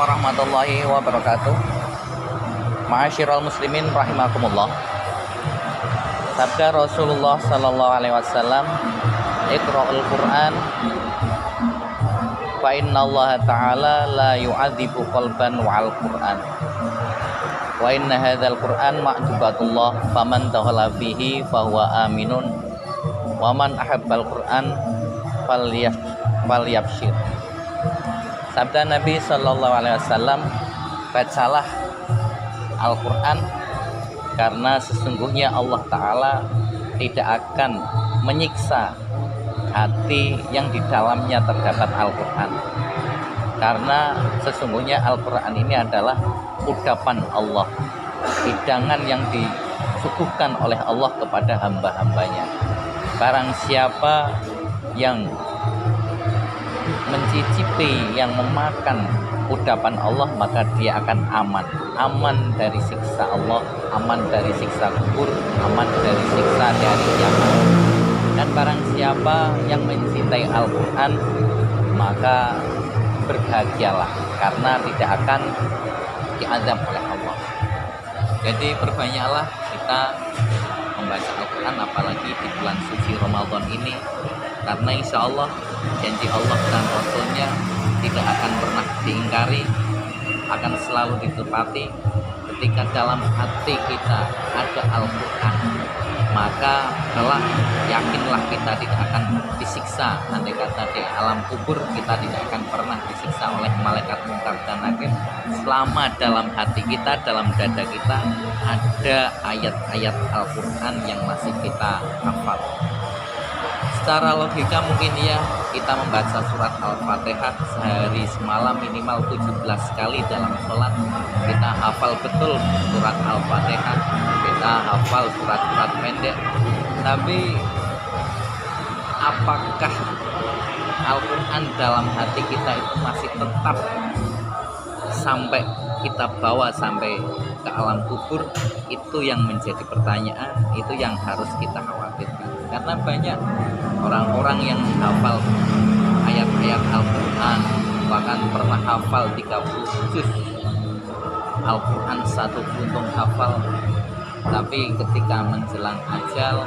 warahmatullahi wabarakatuh. Ma'asyiral muslimin rahimakumullah. Sabda Rasulullah sallallahu alaihi wasallam, "Iqra'ul Qur'an fa innallaha ta'ala la yu'adzibu qalban wa'al Qur'an. Wa inna hadzal Qur'an ma'jubatullah faman dakhala fihi fahuwa aminun. Wa man ahabbal Qur'an falyabshir." Sabda Nabi sallallahu alaihi wasallam, bacalah Al-Qur'an karena sesungguhnya Allah Ta'ala tidak akan menyiksa hati yang di dalamnya terdapat Al-Qur'an. Karena sesungguhnya Al-Qur'an ini adalah ucapan Allah, hidangan yang disuguhkan oleh Allah kepada hamba-hambanya. Barang siapa yang mencicipi, yang memakan ucapan Allah, maka dia akan aman dari siksa Allah, aman dari siksa kubur, aman dari siksa dari kiamat. Dan barang siapa yang mencintai Al-Quran, maka berbahagialah karena tidak akan diazab oleh Allah. Jadi perbanyaklah kita membaca Al-Quran, apalagi di bulan suci Ramadan ini, karena insya Allah janji Allah dan Rasulnya tidak akan pernah diingkari, akan selalu ditepati. Ketika dalam hati kita ada Al-Quran, maka kelak yakinlah kita tidak akan disiksa. Andai kata di alam kubur kita tidak akan pernah disiksa oleh malaikat munkar dan nakir, selama dalam hati kita, dalam dada kita ada ayat-ayat Al-Quran yang masih kita hafal. Secara logika mungkin ya, kita membaca surat Al-Fatihah sehari semalam minimal 17 kali dalam sholat. Kita hafal betul surat Al-Fatihah, kita hafal surat-surat pendek. Tapi apakah Al-Quran dalam hati kita itu masih tetap sampai kita bawa sampai ke alam kubur? Itu yang menjadi pertanyaan, itu yang harus kita khawatirkan. Karena banyak orang-orang yang hafal ayat-ayat Al-Quran, bahkan pernah hafal 30 juz Al-Quran, satu buntung hafal, tapi ketika menjelang ajal,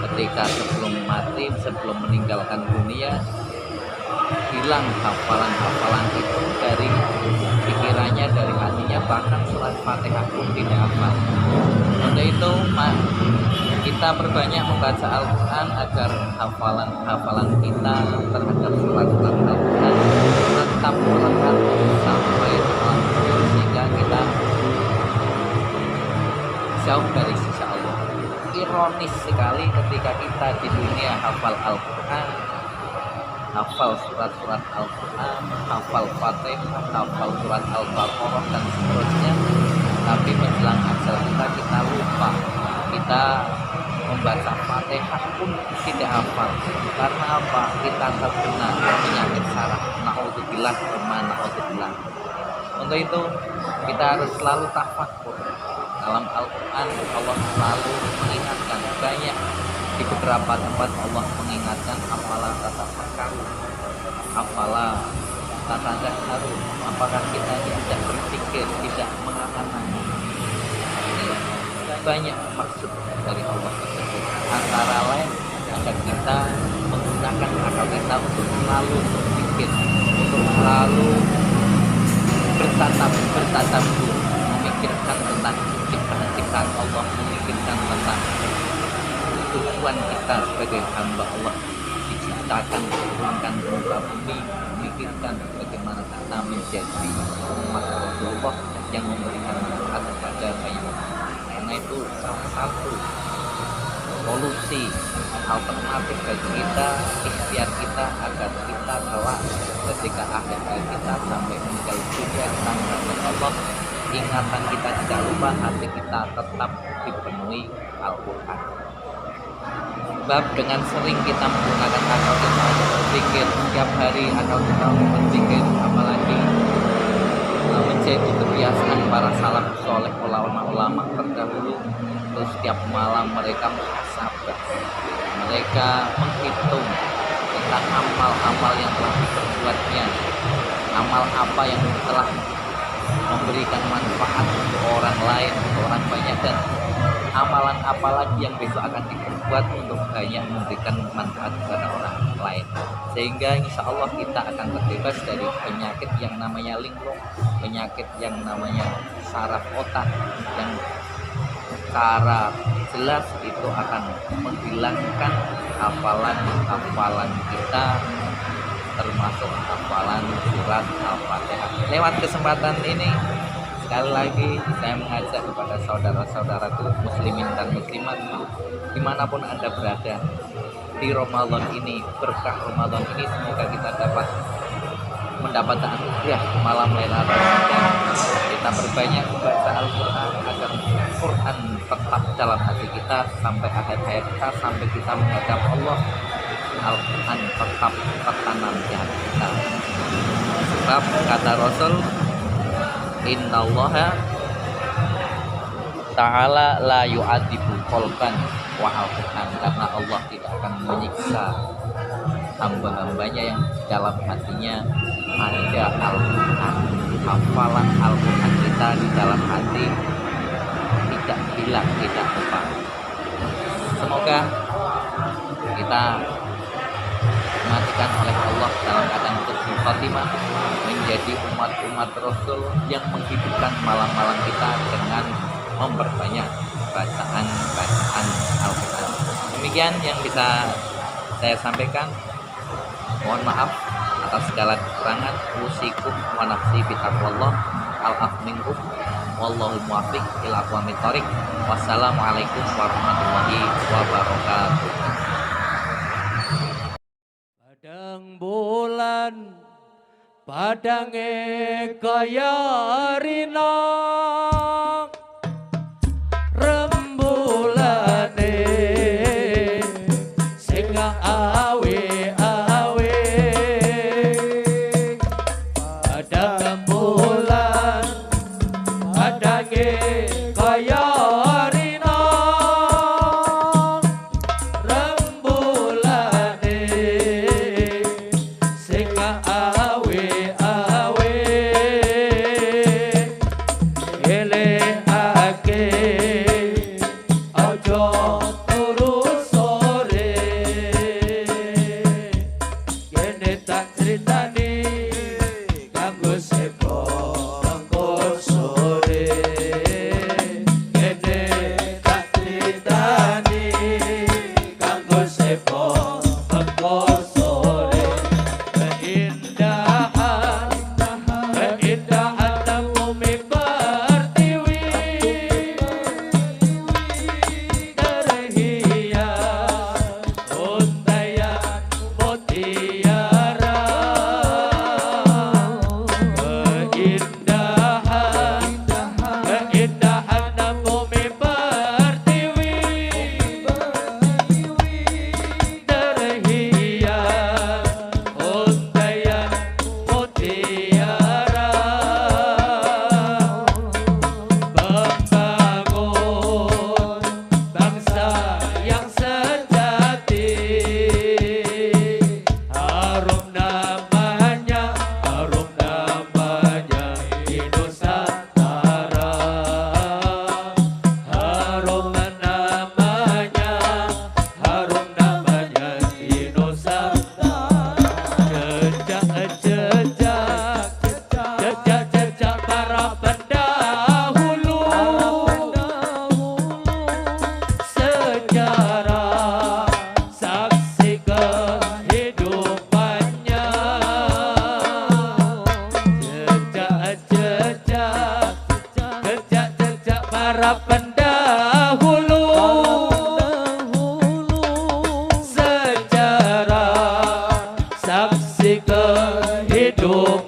ketika sebelum mati, sebelum meninggalkan dunia, hilang hafalan-hafalan itu dari pikirannya, dari hatinya, bahkan surat Fatihah pun tidak hafal. Untuk itu kita perbanyak membaca Al-Quran agar hafalan-hafalan kita terhadap surat-surat Al-Quran tetap melekat sampai alam kubur, sehingga kita jauh dari sisa Allah. Ironis sekali ketika kita di dunia hafal Al-Quran, hafal surat-surat Al-Quran, hafal Fatihah, hafal surat Al-Baqarah dan seterusnya, tapi menjelang ajal kita lupa. Kita membaca Fatihah pun tidak hafal. Karena apa? Kita terkena penyakit saraf. Na'udzubillah wa na'udzubillah. Untuk itu kita harus selalu tafakkur. Dalam Al-Quran Allah selalu mengingatkan, banyak di beberapa tempat Allah mengingatkan, apalah tatafakkaru, apalah tatadakkaru, apakah kita tidak berpikir, tidak mengamalkan. Banyak maksud dari Allah tersebut, antara lain agar kita menggunakan akal kita untuk selalu berpikir, untuk selalu bertatap, memikirkan tentang ciptaan Allah, memikirkan tentang tujuan kita sebagai hamba Allah, diciptakan, diturunkan ke muka bumi, memikirkan bagaimana kita menjadi umat Rasulullah yang memberikan manfaat kepada banyak orang. Karena itu salah satu solusi alternatif bagi kita, ikhtiar kita agar kita kelak ketika akhir hayat kita sampai meninggal dunia, kita menghadap Allah, ingatan kita tidak lupa, hati kita tetap dipenuhi Al-Quran. Sebab dengan sering kita menggunakan akal kita untuk berpikir, setiap hari akal kita untuk berpikir, apalagi menjadi kebiasaan para salaf soleh, ulama-ulama terdahulu, terus setiap malam mereka muhasabah, mereka menghitung tentang amal-amal yang telah diperbuatnya, amal apa yang telah memberikan manfaat untuk orang lain, untuk orang banyak, dan amalan apa lagi yang besok akan diperbuat untuk banyak memberikan manfaat kepada orang lain, sehingga insya Allah kita akan terbebas dari penyakit yang namanya linglung, penyakit yang namanya saraf otak, yang secara jelas itu akan menghilangkan hafalan kita, termasuk hafalan surat Al-Fatihah. Lewat kesempatan ini, sekali lagi saya mengajak kepada saudara-saudaraku muslimin dan muslimat dimanapun Anda berada di Ramadan ini, berkah Ramadan ini, semoga kita dapat mendapatkan anugerah malam Lailatul Qadar. Kita perbanyak membaca Al-Quran agar Quran tetap dalam hati kita sampai akhir hayat kita, sampai kita menghadap Allah. Al-Quran tetap tertanam di hati kita. Sebab kata Rasul, Innallaha ta'ala la yu'adibu qalban wa Al-Quran, karena Allah tidak akan menyiksa hamba-hambanya yang dalam hatinya ada Al-Quran. Hafalan Al-Quran kita di dalam hati tidak hilang, tidak lupa. Semoga kita dimatikan oleh Allah dalam keadaan husnul khotimah, menjadi umat-umat Rasul yang menghidupkan malam-malam kita dengan memperbanyak bacaan Al-Quran. Demikian yang bisa saya sampaikan. Mohon maaf atas segala kekurangan. Usikum wa nafsi bitaqwallah. Al-afw minkum wallahu muwaffiq ila aqwamit thoriq. Wassalamualaikum warahmatullahi wabarakatuh. Padang bulan padange kaya rina, rembulane sing awe-awe. Padang bulan padange kaya rina, rembulane sing awe-awe. Elehake aja turu sore, kene tak critani kanggo sepo engko sore. Kene tak critani kanggo sepo engko sore. Keindahan bumi pertiwi, terhias untayan mutiara. Keindahan bumi pertiwi, terhias untayan mutiara. Membangun bangsa yang sejati, harum namanya di Nusantara. Harum namanya di Nusantara. Jejak para pendahulu, sejarah saksi kehidupannya. Jejak para pendahulu, sejarah saksi kehidupannya.